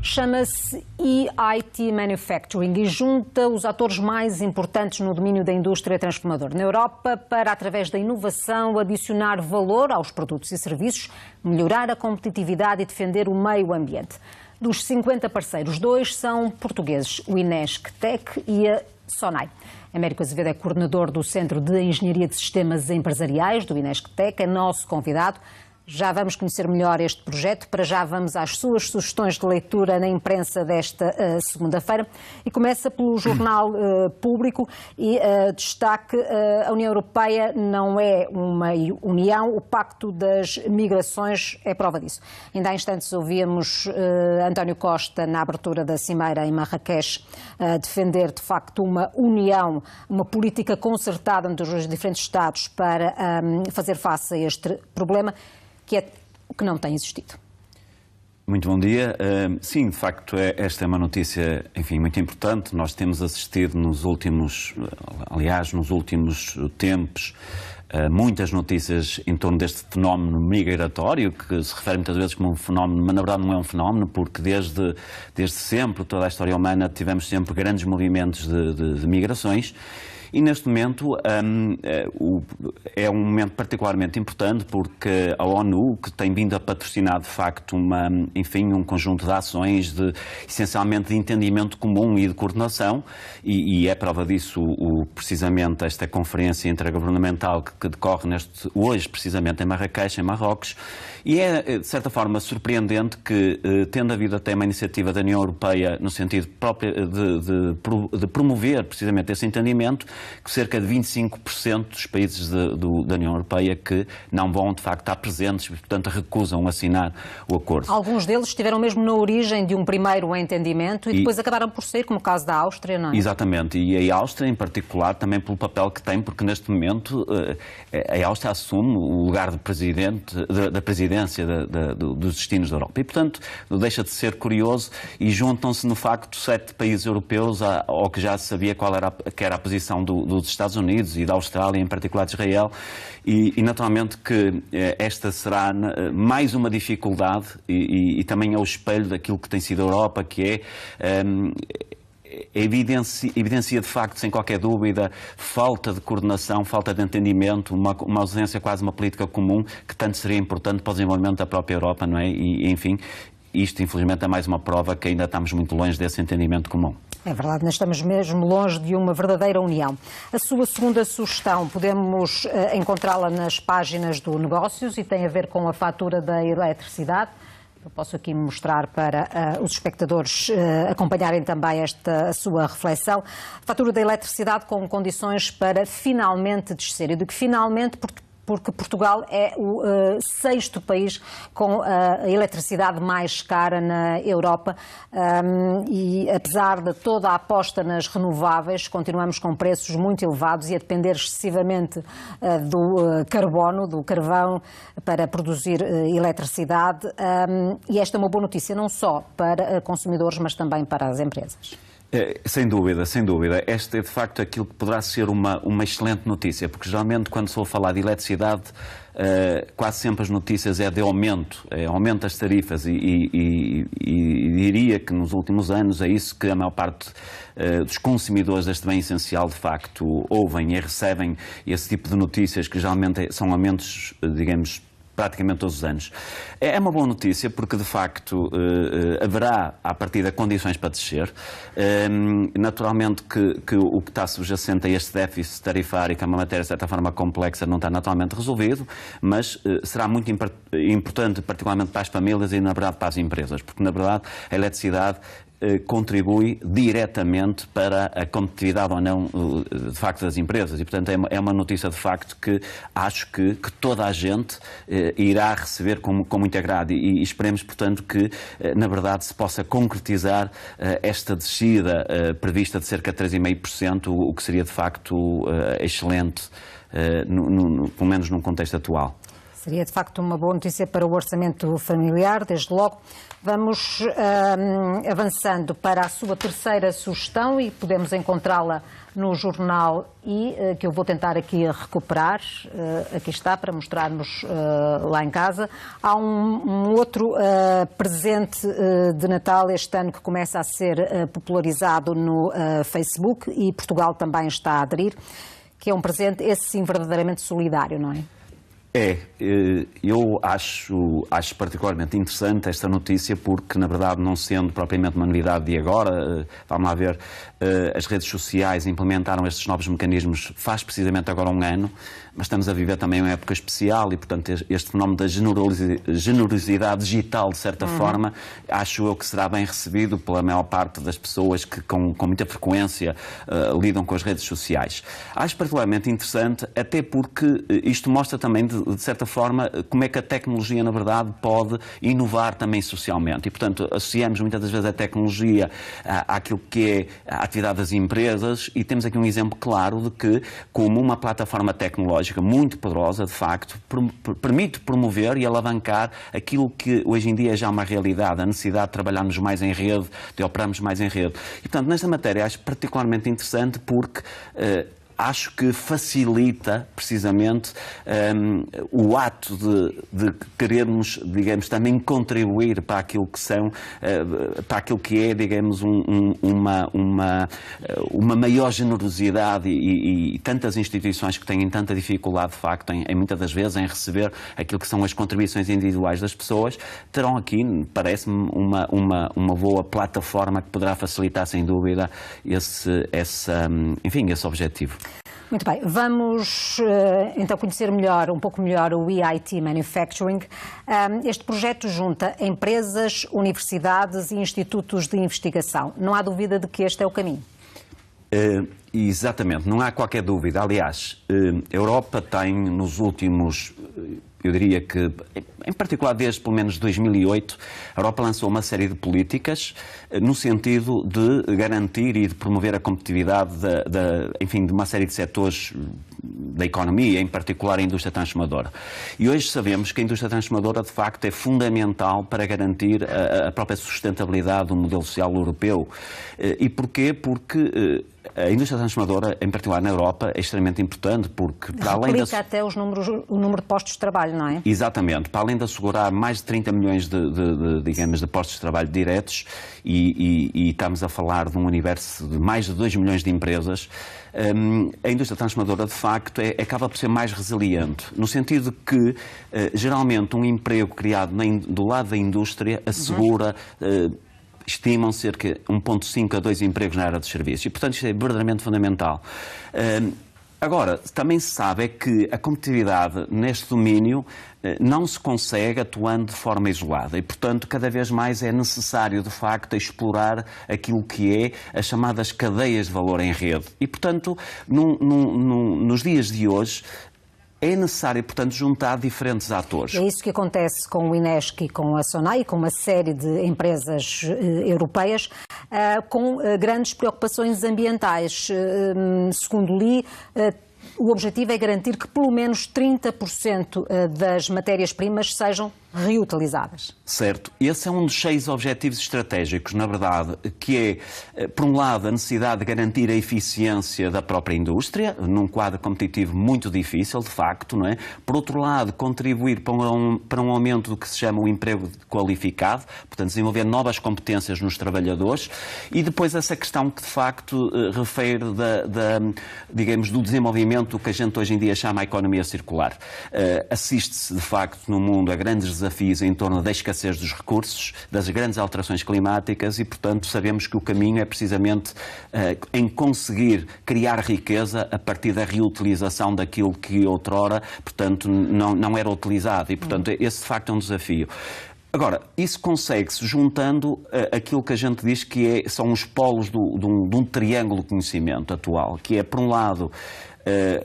Chama-se EIT Manufacturing e junta os atores mais importantes no domínio da indústria transformadora na Europa para, através da inovação, adicionar valor aos produtos e serviços, melhorar a competitividade e defender o meio ambiente. Dos 50 parceiros, 2 são portugueses, o Inesc Tech e a Sonai. Américo Azevedo é coordenador do Centro de Engenharia de Sistemas Empresariais do Inesc Tech, é nosso convidado. Já vamos conhecer melhor este projeto. Para já vamos às suas sugestões de leitura na imprensa desta segunda-feira. E começa pelo Jornal Público e destaque: a União Europeia não é uma união, o Pacto das Migrações é prova disso. Ainda há instantes ouvíamos António Costa, na abertura da Cimeira em Marrakech, defender de facto uma união, uma política concertada entre os diferentes Estados para fazer face a este problema, que é o que não tem existido. Muito bom dia. Sim, de facto, esta é uma notícia, enfim, muito importante. Nós temos assistido nos últimos tempos, muitas notícias em torno deste fenómeno migratório, que se refere muitas vezes como um fenómeno, mas na verdade não é um fenómeno, porque desde sempre, toda a história humana, tivemos sempre grandes movimentos de migrações. E neste momento é um momento particularmente importante porque a ONU, que tem vindo a patrocinar de facto um conjunto de ações essencialmente de entendimento comum e de coordenação, e é prova disso precisamente esta conferência intergovernamental que decorre hoje precisamente em Marrakech, em Marrocos, e é de certa forma surpreendente que, tendo havido até uma iniciativa da União Europeia no sentido próprio de promover precisamente esse entendimento, que cerca de 25% dos países da União Europeia que não vão, de facto, estar presentes e, portanto, recusam assinar o acordo. Alguns deles estiveram mesmo na origem de um primeiro entendimento e depois acabaram por sair, como o caso da Áustria, não é? Exatamente, e a Áustria, em particular, também pelo papel que tem, porque neste momento a Áustria assume o lugar de presidente, da presidência dos destinos da Europa. E, portanto, deixa de ser curioso e juntam-se, no facto, 7 países europeus ao que já se sabia que era a posição dos Estados Unidos e da Austrália, em particular de Israel, e naturalmente que esta será mais uma dificuldade e também é o espelho daquilo que tem sido a Europa, que evidencia de facto, sem qualquer dúvida, falta de coordenação, falta de entendimento, uma ausência, quase uma política comum, que tanto seria importante para o desenvolvimento da própria Europa, não é? E, enfim, isto infelizmente é mais uma prova que ainda estamos muito longe desse entendimento comum. É verdade, nós estamos mesmo longe de uma verdadeira união. A sua segunda sugestão podemos encontrá-la nas páginas do Negócios e tem a ver com a fatura da eletricidade. Eu posso aqui mostrar para os espectadores acompanharem também esta sua reflexão. A fatura da eletricidade com condições para finalmente descer. Eu digo finalmente porque Portugal é o 6º país com a eletricidade mais cara na Europa e, apesar de toda a aposta nas renováveis, continuamos com preços muito elevados e a depender excessivamente do carbono, do carvão, para produzir eletricidade. E esta é uma boa notícia não só para consumidores, mas também para as empresas. Sem dúvida, sem dúvida. Esta é de facto aquilo que poderá ser uma excelente notícia, porque geralmente quando se ouve falar de eletricidade, quase sempre as notícias é de aumento das tarifas e diria que nos últimos anos é isso que a maior parte dos consumidores deste bem essencial de facto ouvem e recebem esse tipo de notícias que geralmente são aumentos, digamos, praticamente todos os anos. É uma boa notícia porque, de facto, haverá, à partida, condições para descer. Naturalmente que o que está subjacente a este déficit tarifário, que é uma matéria, de certa forma, complexa, não está naturalmente resolvido, mas será muito importante, particularmente para as famílias e, na verdade, para as empresas, porque, na verdade, a eletricidade contribui diretamente para a competitividade ou não, de facto, das empresas. E, portanto, é uma notícia, de facto, que acho que toda a gente irá receber com muito agrado e esperemos, portanto, que, na verdade, se possa concretizar esta descida prevista de cerca de 3,5%, o que seria, de facto, excelente, pelo menos num contexto atual. Seria, de facto, uma boa notícia para o orçamento familiar, desde logo. Vamos avançando para a sua terceira sugestão e podemos encontrá-la no jornal que eu vou tentar aqui recuperar. Aqui está, para mostrarmos lá em casa. Há um outro presente de Natal este ano que começa a ser popularizado no Facebook e Portugal também está a aderir, que é um presente, esse sim, verdadeiramente solidário, não é? Eu acho particularmente interessante esta notícia porque, na verdade, não sendo propriamente uma novidade de agora, vamos lá ver, as redes sociais implementaram estes novos mecanismos faz precisamente agora um ano, mas estamos a viver também uma época especial e, portanto, este fenómeno da generosidade digital, de certa forma, acho eu que será bem recebido pela maior parte das pessoas que com muita frequência lidam com as redes sociais. Acho particularmente interessante, até porque isto mostra também, de certa forma, como é que a tecnologia, na verdade, pode inovar também socialmente. E, portanto, associamos muitas das vezes a tecnologia àquilo que é a atividade das empresas e temos aqui um exemplo claro de que, como uma plataforma tecnológica muito poderosa, de facto, permite promover e alavancar aquilo que hoje em dia é já uma realidade, a necessidade de trabalharmos mais em rede, de operarmos mais em rede. E, portanto, nesta matéria acho particularmente interessante porque acho que facilita, precisamente, o ato de querermos, digamos, também contribuir para aquilo que são, para aquilo que é, digamos, uma maior generosidade e tantas instituições que têm tanta dificuldade, de facto, em muitas das vezes, em receber aquilo que são as contribuições individuais das pessoas, terão aqui, parece-me, uma boa plataforma que poderá facilitar, sem dúvida, esse objetivo. Muito bem, vamos então conhecer um pouco melhor o EIT Manufacturing. Este projeto junta empresas, universidades e institutos de investigação. Não há dúvida de que este é o caminho? Exatamente, não há qualquer dúvida. Aliás, a Europa tem nos últimos, eu diria que, em particular desde pelo menos 2008, a Europa lançou uma série de políticas no sentido de garantir e de promover a competitividade de uma série de setores da economia, em particular a indústria transformadora. E hoje sabemos que a indústria transformadora, de facto, é fundamental para garantir a própria sustentabilidade do modelo social europeu. E porquê? Porque a indústria transformadora, em particular na Europa, é extremamente importante porque, para além da... até o número de postos de trabalho, não é? Exatamente. Para além de assegurar mais de 30 milhões de postos de trabalho diretos e estamos a falar de um universo de mais de 2 milhões de empresas, a indústria transformadora, de facto, acaba por ser mais resiliente, no sentido que, geralmente, um emprego criado do lado da indústria assegura... estimam cerca de 1,5 a 2 empregos na área dos serviços. E, portanto, isto é verdadeiramente fundamental. Agora, também se sabe que a competitividade neste domínio não se consegue atuando de forma isolada e, portanto, cada vez mais é necessário, de facto, explorar aquilo que é as chamadas cadeias de valor em rede. E, portanto, nos dias de hoje, é necessário, portanto, juntar diferentes atores. É isso que acontece com o INESC e com a SONAI e com uma série de empresas europeias com grandes preocupações ambientais. Segundo li, o objetivo é garantir que pelo menos 30% das matérias-primas sejam reutilizadas. Certo. Esse é um dos 6 objetivos estratégicos, na verdade, que é, por um lado, a necessidade de garantir a eficiência da própria indústria, num quadro competitivo muito difícil, de facto, não é? Por outro lado, contribuir para um aumento do que se chama o emprego qualificado, portanto, desenvolver novas competências nos trabalhadores e depois essa questão que, de facto, refere digamos, do desenvolvimento do que a gente hoje em dia chama a economia circular. Assiste-se, de facto, no mundo a grandes desafios em torno da escassez dos recursos, das grandes alterações climáticas e, portanto, sabemos que o caminho é precisamente em conseguir criar riqueza a partir da reutilização daquilo que outrora, portanto, não era utilizado e, portanto, esse de facto é um desafio. Agora, isso consegue-se juntando aquilo que a gente diz que são os polos de um triângulo de conhecimento atual, que é, por um lado,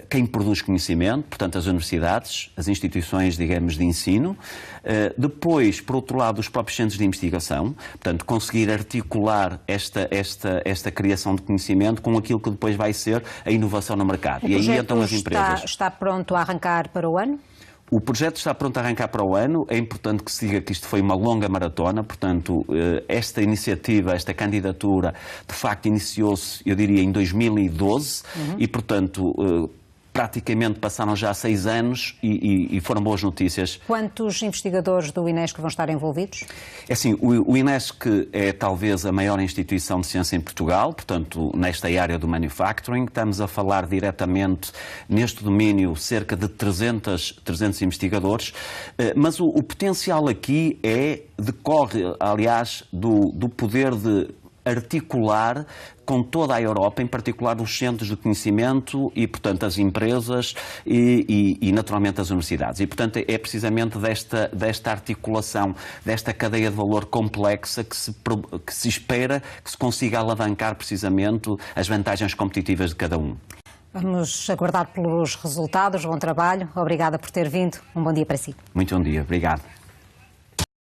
quem produz conhecimento, portanto as universidades, as instituições, digamos, de ensino, depois, por outro lado, os próprios centros de investigação, portanto conseguir articular esta criação de conhecimento com aquilo que depois vai ser a inovação no mercado. E aí então as empresas. Está pronto a arrancar para o ano? O projeto está pronto a arrancar para o ano. É importante que se diga que isto foi uma longa maratona, portanto, esta iniciativa, esta candidatura, de facto iniciou-se, eu diria, em 2012 e, portanto, praticamente passaram já 6 anos e foram boas notícias. Quantos investigadores do INESC vão estar envolvidos? É assim, o INESC é talvez a maior instituição de ciência em Portugal, portanto, nesta área do manufacturing. Estamos a falar diretamente, neste domínio, cerca de 300 investigadores, mas o potencial aqui decorre, aliás, do poder de articular com toda a Europa, em particular os centros de conhecimento e, portanto, as empresas e naturalmente, as universidades. E, portanto, é precisamente desta articulação, desta cadeia de valor complexa que se espera que se consiga alavancar precisamente as vantagens competitivas de cada um. Vamos aguardar pelos resultados. Bom trabalho. Obrigada por ter vindo. Um bom dia para si. Muito bom dia. Obrigado.